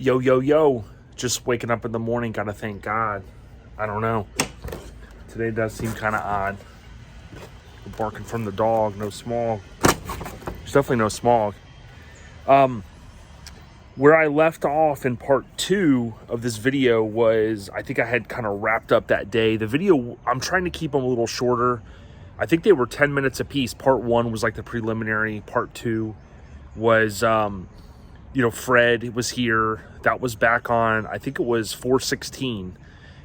Yo, yo, yo. Just waking up in the morning, gotta thank God. I don't know. Today does seem kind of odd. Barking from the dog, no smog. There's definitely no smog. Where I left off in part 2 of this video was, I think I had kind of wrapped up that day. The video, I'm trying to keep them a little shorter. I think they were 10 minutes a piece. Part 1 was like the preliminary. Part 2 was, Fred was here. That was back on, I think it was 4/16.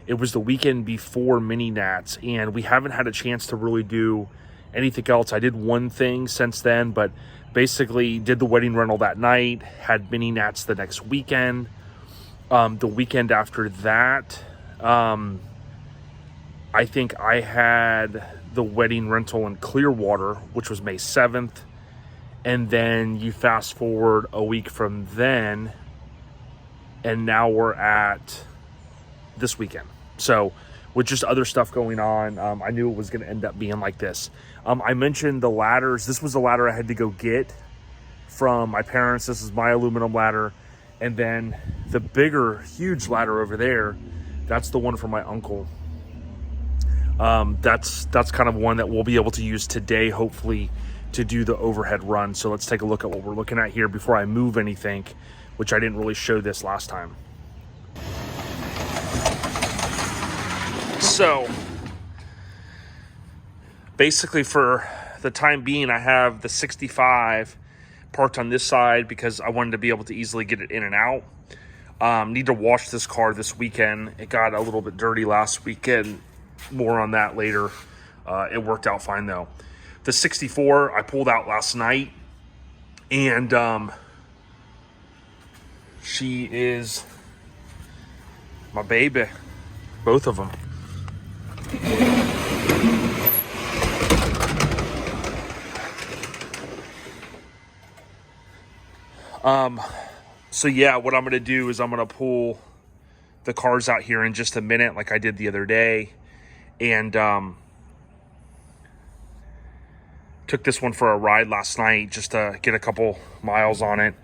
It was the weekend before Mini Nats, and we haven't had a chance to really do anything else. I did one thing since then, but basically did the wedding rental that night, had Mini Nats the next weekend. The weekend after that, I think I had the wedding rental in Clearwater, which was May 7th. And then you fast forward a week from then, and now we're at this weekend. So with just other stuff going on, I knew it was going to end up being like this. I mentioned the ladders. This was the ladder I had to go get from my parents. This is my aluminum ladder. And then the bigger, huge ladder over there, that's the one from my uncle. That's kind of one that we'll be able to use today, hopefully, to do the overhead run. So let's take a look at what we're looking at here before I move anything, which I didn't really show this last time. So basically for the time being, I have the 65 parked on this side because I wanted to be able to easily get it in and out. Need to wash this car this weekend. It got a little bit dirty last weekend. More on that later. It worked out fine though. The 64 I pulled out last night, and she is my baby, both of them. So yeah, what I'm going to do is I'm going to pull the cars out here in just a minute like I did the other day, and took this one for a ride last night just to get a couple miles on it,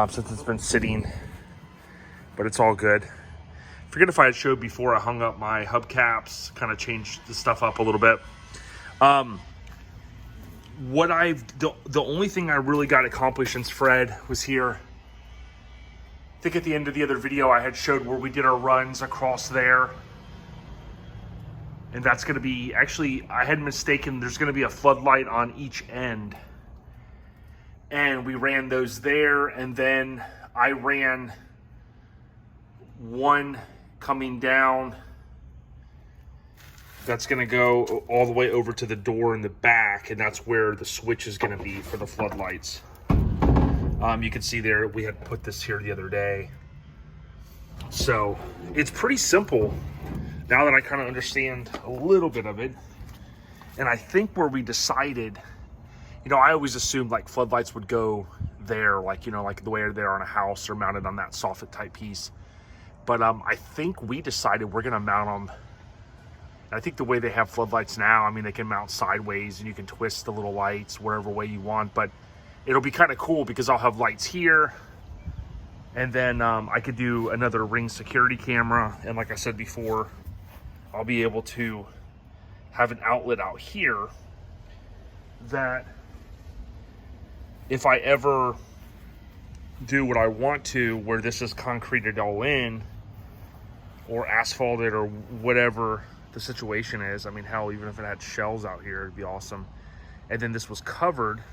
since it's been sitting, but it's all good. Forget if I had showed before I hung up my hubcaps, kind of changed the stuff up a little bit. The only thing I really got accomplished since Fred was here, I think at the end of the other video I had showed where we did our runs across there. And that's going to be, actually, I had mistaken, there's going to be a floodlight on each end. And we ran those there, and then I ran one coming down. That's going to go all the way over to the door in the back, and that's where the switch is going to be for the floodlights. You can see there, we had put this here the other day. So it's pretty simple now that I kind of understand a little bit of it. And I think where we decided, I always assumed like floodlights would go there, like, like the way they're on a house or mounted on that soffit type piece. But I think we decided we're going to mount them. I think the way they have floodlights now, they can mount sideways and you can twist the little lights wherever way you want. But it'll be kind of cool because I'll have lights here. And then I could do another Ring security camera. And like I said before, I'll be able to have an outlet out here that if I ever do what I want to, where this is concreted all in or asphalted or whatever the situation is. Hell, even if it had shells out here, it'd be awesome. And then this was covered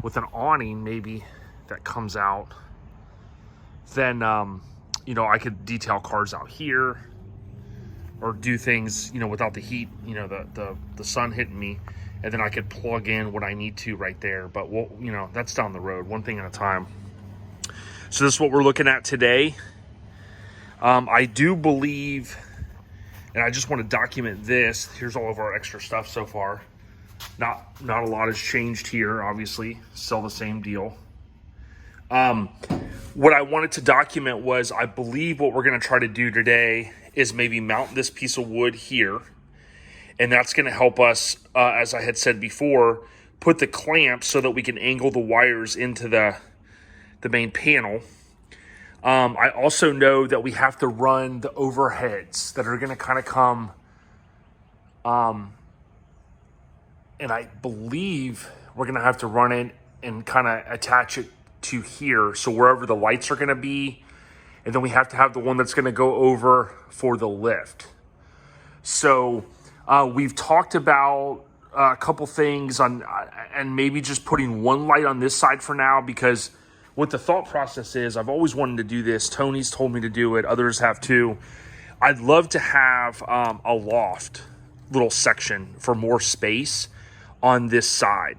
with an awning maybe that comes out. Then, I could detail cars out here or do things, without the heat, the sun hitting me. And then I could plug in what I need to right there. But, that's down the road, one thing at a time. So this is what we're looking at today. I do believe, and I just want to document this. Here's all of our extra stuff so far. Not a lot has changed here, obviously. Still the same deal. What I wanted to document was, I believe what we're going to try to do today is maybe mount this piece of wood here. And that's going to help us, as I had said before, put the clamps so that we can angle the wires into the the main panel. I also know that we have to run the overheads that are going to kind of come, and I believe we're going to have to run it and kind of attach it to here, so wherever the lights are going to be, and then we have to have the one that's going to go over for the lift. So we've talked about a couple things on, and maybe just putting one light on this side for now, because what the thought process is, I've always wanted to do this. Tony's told me to do it. Others have too. I'd love to have a loft little section for more space on this side.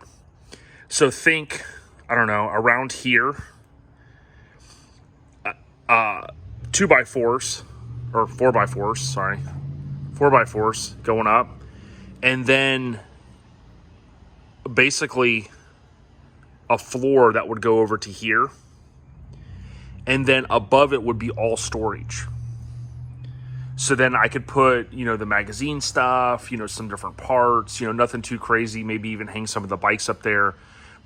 So think, I don't know, around here, 2x4s, or 4x4s, sorry, 4x4s going up, and then basically a floor that would go over to here, and then above it would be all storage. So then I could put, the magazine stuff, some different parts, nothing too crazy, maybe even hang some of the bikes up there,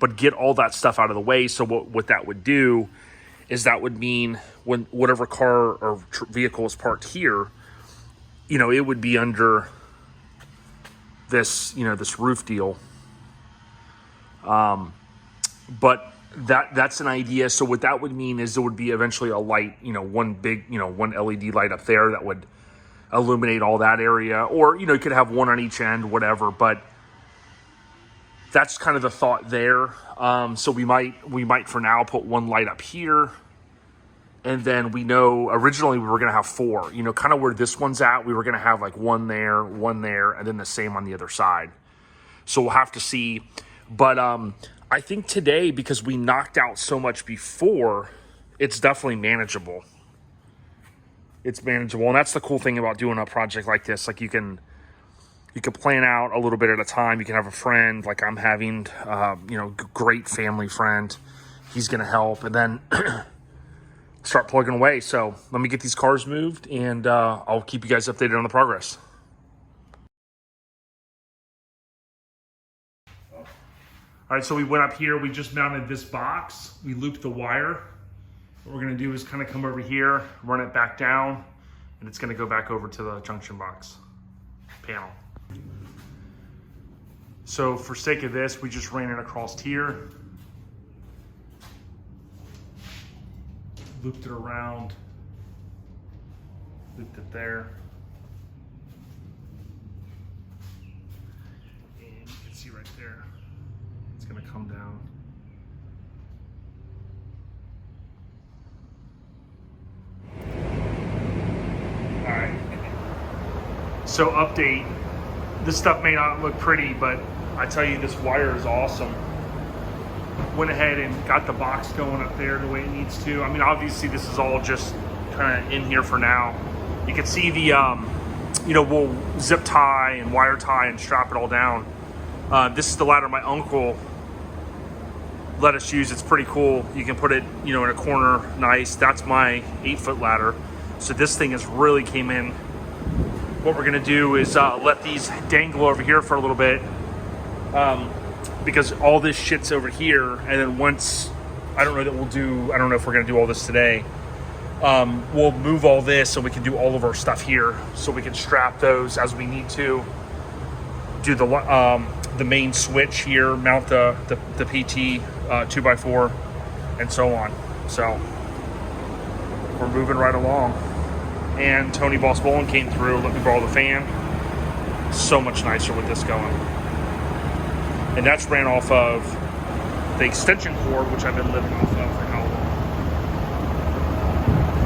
but get all that stuff out of the way. So what that would do is that would mean when whatever car or vehicle is parked here, it would be under this, this roof deal. But that's an idea. So what that would mean is there would be eventually a light, one big, one LED light up there that would illuminate all that area, or, you could have one on each end, whatever, but that's kind of the thought there. So we might for now put one light up here. And then we know originally we were going to have 4, kind of where this one's at. We were going to have like one there, and then the same on the other side. So we'll have to see. But I think today, because we knocked out so much before, it's definitely manageable. It's manageable. And that's the cool thing about doing a project like this. Like you can plan out a little bit at a time. You can have a friend, like I'm having, great family friend. He's going to help. And then start plugging away. So let me get these cars moved, and I'll keep you guys updated on the progress. All right, so we went up here. We just mounted this box. We looped the wire. What we're gonna do is kind of come over here, run it back down, and it's gonna go back over to the junction box panel. So for sake of this, we just ran it across here. Looped it around, looped it there. And you can see right there, it's gonna come down. All right, so update. This stuff may not look pretty, but I tell you, this wire is awesome. Went ahead and got the box going up there the way it needs to. I mean, obviously this is all just kind of in here for now. You can see the, we'll zip tie and wire tie and strap it all down. This is the ladder my uncle let us use. It's pretty cool. You can put it, in a corner, nice. That's my 8-foot ladder. So this thing has really came in. What we're gonna do is let these dangle over here for a little bit. Because all this shit's over here, and then once, I don't know if we're gonna do all this today, we'll move all this so we can do all of our stuff here, so we can strap those as we need to, do the main switch here, mount the PT 2x4, and so on. So we're moving right along. And Tony Boss Bowling came through, let me borrow the fan. So much nicer with this going. And that's ran off of the extension cord, which I've been living off of for how long?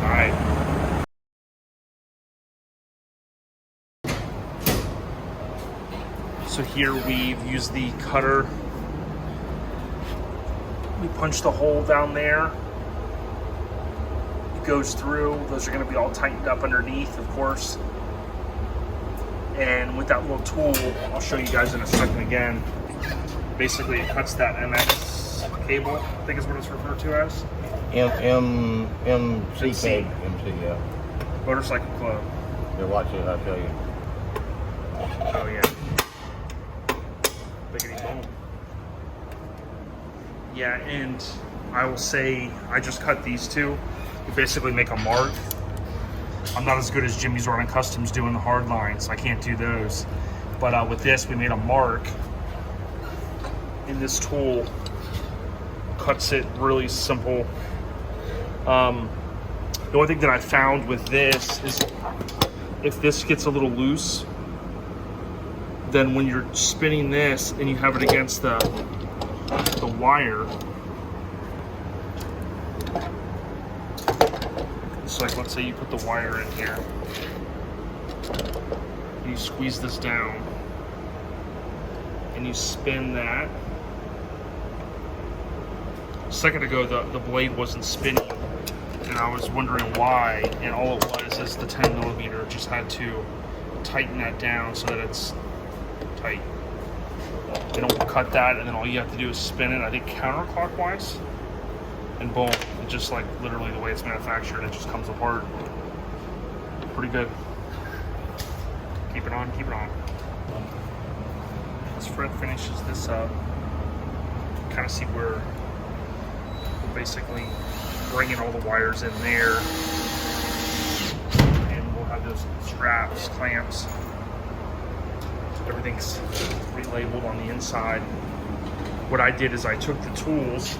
All right. So here we've used the cutter. We punch the hole down there. It goes through. Those are going to be all tightened up underneath, of course. And with that little tool, I'll show you guys in a second again. Basically, it cuts that MX cable, I think is what it's referred to as. MC, yeah. Motorcycle Club. Yeah, watch it, I'll show you. Oh, yeah. Biggity boom. Yeah, and I will say I just cut these two. You basically make a mark. I'm not as good as Jimmy's Running Customs doing the hard lines. I can't do those. But with this, we made a mark. And this tool cuts it really simple. The only thing that I found with this is if this gets a little loose, then when you're spinning this and you have it against the wire, so like let's say you put the wire in here, you squeeze this down and you spin that. A second ago the blade wasn't spinning and I was wondering why, and all it was is the 10mm just had to tighten that down so that it's tight. You don't cut that and then all you have to do is spin it, I think counterclockwise, and boom, it just like literally the way it's manufactured, it just comes apart. Pretty good. Keep it on, keep it on. As Fred finishes this up, kind of see where we're basically bringing all the wires in there, and we'll have those straps, clamps, everything's relabeled on the inside. What I did is I took the tools.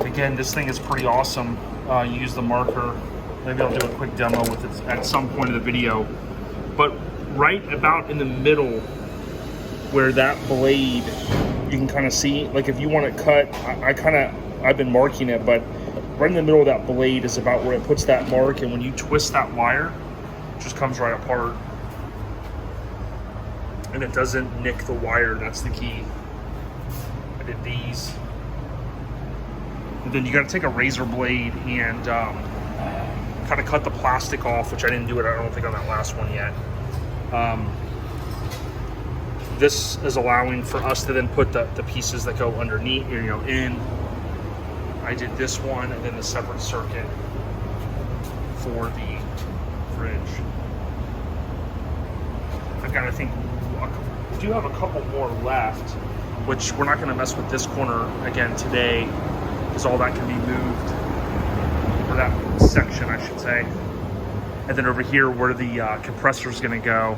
Again, this thing is pretty awesome. You use the marker. Maybe I'll do a quick demo with it at some point in the video. But right about in the middle where that blade, you can kind of see, like if you want it cut, I've been marking it, but right in the middle of that blade is about where it puts that mark, and when you twist that wire, it just comes right apart. And it doesn't nick the wire, that's the key. I did these. And then you gotta take a razor blade and kind of cut the plastic off, which I didn't do it, I don't think, on that last one yet. This is allowing for us to then put the pieces that go underneath, in. I did this one and then the separate circuit for the fridge. I've got, I think, we do have a couple more left, which we're not going to mess with this corner again today, because all that can be moved, or that section, I should say. And then over here, where the compressor is going to go,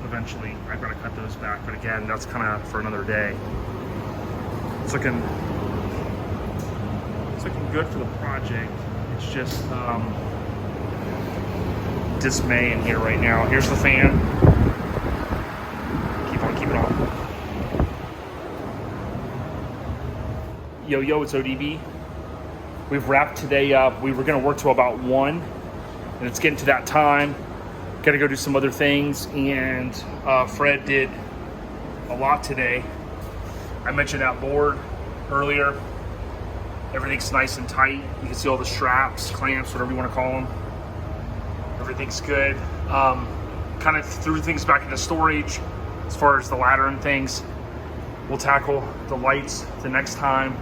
eventually I've got to cut those back. But again, that's kind of for another day. It's looking good for the project. It's just dismay in here right now. Here's the fan. Keep it on. Yo, it's ODB. We've wrapped today up. We were going to work till about 1, and it's getting to that time. Got to go do some other things, and Fred did a lot today. I mentioned that board earlier. Everything's nice and tight. You can see all the straps, clamps, whatever you want to call them. Everything's good. Kind of threw things back into storage as far as the ladder and things. We'll tackle the lights the next time.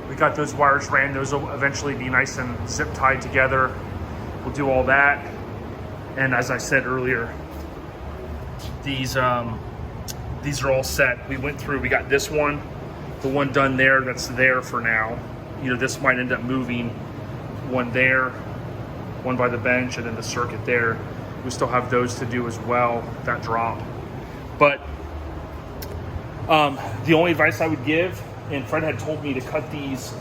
We got those wires ran. Those will eventually be nice and zip tied together. We'll do all that. And as I said earlier, these are all set. We went through, we got this one, the one done there, that's there for now. This might end up moving, one there, one by the bench, and then the circuit there. We still have those to do as well, that drop. But the only advice I would give, and Fred had told me to cut these,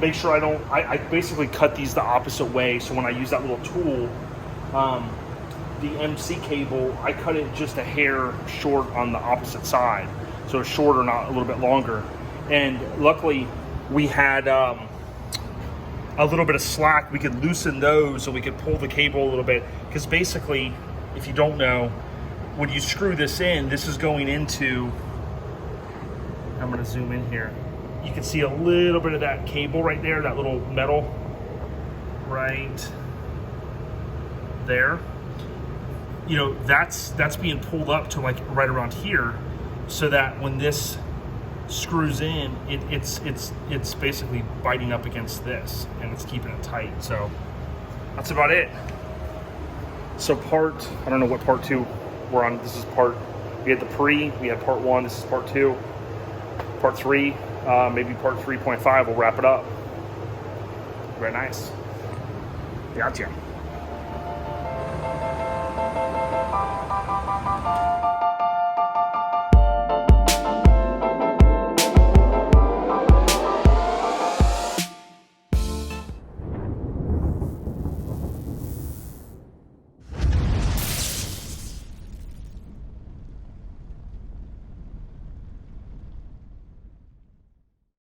make sure I basically cut these the opposite way. So when I use that little tool, the MC cable, I cut it just a hair short on the opposite side. So it's shorter, not a little bit longer. And luckily we had a little bit of slack. We could loosen those so we could pull the cable a little bit. Because basically, if you don't know, when you screw this in, this is going into, I'm gonna zoom in here. You can see a little bit of that cable right there, that little metal right there. That's being pulled up to like right around here, so that when this screws in, it's basically biting up against this and it's keeping it tight. So that's about it. So I don't know what part 2 we're on. This is part We had the pre, we had part 1, this is part 2. Part 3, maybe part 3.5 will wrap it up. Very nice. Gotcha.